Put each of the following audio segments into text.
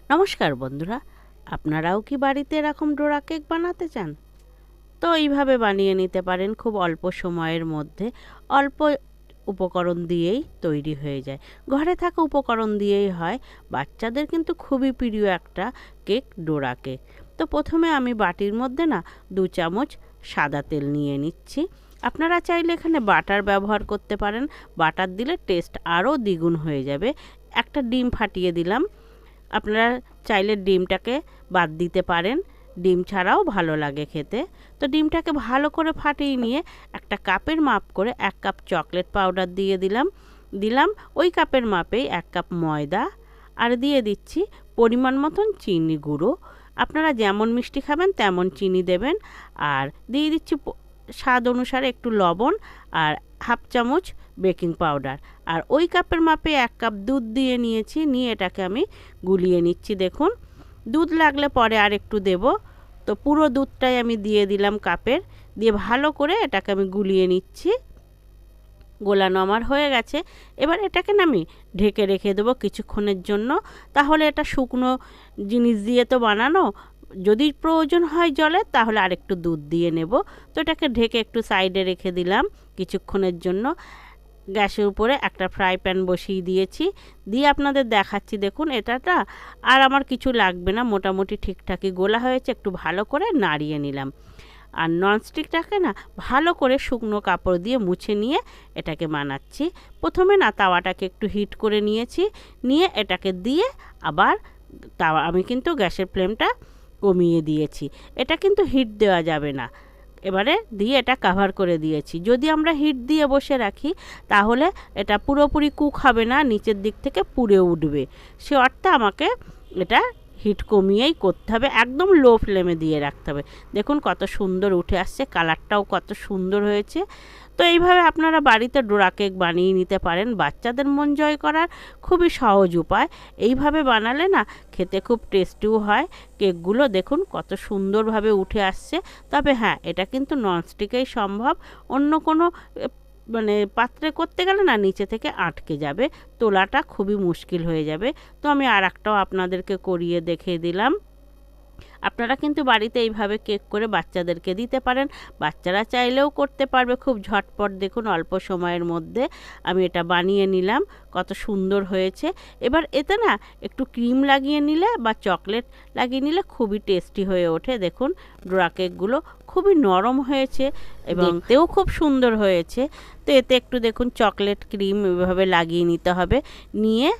নমস্কার বন্ধুরা, আপনারাও কি বাড়িতে এরকম ডোরা কেক বানাতে চান? তো এইভাবে বানিয়ে নিতে পারেন। খুব অল্প সময়ের মধ্যে অল্প উপকরণ দিয়েই তৈরি হয়ে যায়। ঘরে থাকা উপকরণ দিয়েই হয়। বাচ্চাদের কিন্তু খুবই প্রিয় একটা কেক, ডোরা কেক। তো প্রথমে আমি বাটির মধ্যে 2 চামচ সাদা তেল নিয়ে নিচ্ছি। আপনারা চাইলে এখানে বাটার ব্যবহার করতে পারেন। বাটার দিলে টেস্ট আরও দ্বিগুণ হয়ে যাবে। একটা ডিম ফাটিয়ে দিলাম। আপনারা চাইলে ডিমটাকে বাদ দিতে পারেন, ডিম ছাড়াও ভালো লাগে খেতে। তো ডিমটাকে ভালো করে ফাটিয়ে নিয়ে একটা কাপের মাপ করে 1 কাপ চকলেট পাউডার দিয়ে দিলাম ওই কাপের মাপেই 1 কাপ ময়দা, আর দিয়ে দিচ্ছি পরিমাণ মতন চিনি গুঁড়ো। আপনারা যেমন মিষ্টি খাবেন তেমন চিনি দেবেন। আর দিয়ে দিচ্ছি স্বাদ অনুসারে একটু লবণ, আর 1/2 চামচ বেকিং পাউডার। আর ওই কাপের মাপে 1 কাপ দুধ দিয়ে নিয়েছি। নিয়ে এটাকে আমি গুলিয়ে নিচ্ছি। দেখুন, দুধ লাগলে পরে আর একটু দেব। তো পুরো দুধটাই আমি দিয়ে দিলাম কাপের, দিয়ে ভালো করে এটাকে আমি গুলিয়ে নিচ্ছি। গোলানো আমার হয়ে গেছে। এবার এটাকে আমি ঢেকে রেখে দেবো কিছুক্ষণের জন্য। তাহলে এটা শুকনো জিনিস দিয়ে তো বানানো, যদি প্রয়োজন হয় জলের তাহলে আরেকটু দুধ দিয়ে নেব। তো এটাকে ঢেকে একটু সাইডে রেখে দিলাম কিছুক্ষণের জন্য। গ্যাসের উপরে একটা ফ্রাই প্যান বসিয়ে দিয়েছি। দিয়ে আপনাদের দেখাচ্ছি। দেখুন, এটাটা আর আমার কিছু লাগবে না, মোটামুটি ঠিকঠাকই গোলা হয়েছে। একটু ভালো করে নাড়িয়ে নিলাম। আর ননস্টিকটাকে ভালো করে শুকনো কাপড় দিয়ে মুছে নিয়ে এটাকে বানাচ্ছি। প্রথমে তাওয়াটাকে একটু হিট করে নিয়েছি। নিয়ে এটাকে দিয়ে আবার আমি কিন্তু গ্যাসের ফ্লেমটা কমিয়ে দিয়েছি। এটা কিন্তু হিট দেওয়া যাবে না। এবারে দিয়ে এটা কভার করে দিয়েছি। যদি আমরা হিট দিয়ে বসে রাখি তাহলে এটা পুরোপুরি কুক হবে না, নিচের দিক থেকে পুড়ে উঠবে। সে অর্থে আমাকে এটা হিট কমিয়েই করতে হবে, একদম লো ফ্লেমে দিয়ে রাখতে হবে। দেখুন কত সুন্দর উঠে আসছে, কালারটাও কত সুন্দর হয়েছে। তো এইভাবে আপনারা বাড়িতে ডোরা কেক বানিয়ে নিতে পারেন। বাচ্চাদের মন জয় করার খুবই সহজ উপায়। এইভাবে বানালে খেতে খুব টেস্টিও হয়। কেকগুলো দেখুন কত সুন্দরভাবে উঠে আসছে। তবে হ্যাঁ, এটা কিন্তু ননস্টিকেই সম্ভব। অন্য কোনো পাত্রে করতে গেলে নিচে থেকে আটকে যাবে, তোলাটা খুবই মুশকিল হয়ে যাবে। তো আমি আর একটাও আপনাদেরকে করিয়ে দেখিয়ে দিলাম। আপনারা কিন্তু বাড়িতে এইভাবে কেক করে বাচ্চাদেরকে দিতে পারেন। বাচ্চারা চাইলেও করতে পারবে খুব ঝটপট। দেখুন, অল্প সময়ের মধ্যে আমি এটা বানিয়ে নিলাম। কত সুন্দর হয়েছে। এবার এতে একটু ক্রিম লাগিয়ে নিলে বা চকলেট লাগিয়ে নিলে খুবই টেস্টি হয়ে ওঠে। দেখুন, ডোরা কেকগুলো খুবই নরম হয়েছে এবং দেখতেও খুব সুন্দর হয়েছে। তো এতে একটু দেখুন চকলেট ক্রিম এভাবে লাগিয়ে নিতে হবে। নিয়ে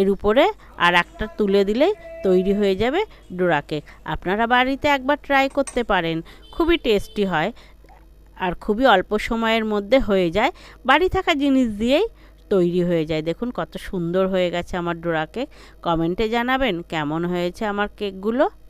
এর উপরে আর একটা তুলে দিলেই তৈরি হয়ে যাবে ডোরা কেক। আপনারা বাড়িতে একবার ট্রাই করতে পারেন, খুবই টেস্টি হয় আর খুবই অল্প সময়ের মধ্যে হয়ে যায়। বাড়ি থাকা জিনিস দিয়েই তৈরি হয়ে যায়। দেখুন কত সুন্দর হয়ে গেছে আমার ডোরা কেক। কমেন্টে জানাবেন কেমন হয়েছে আমার কেকগুলো।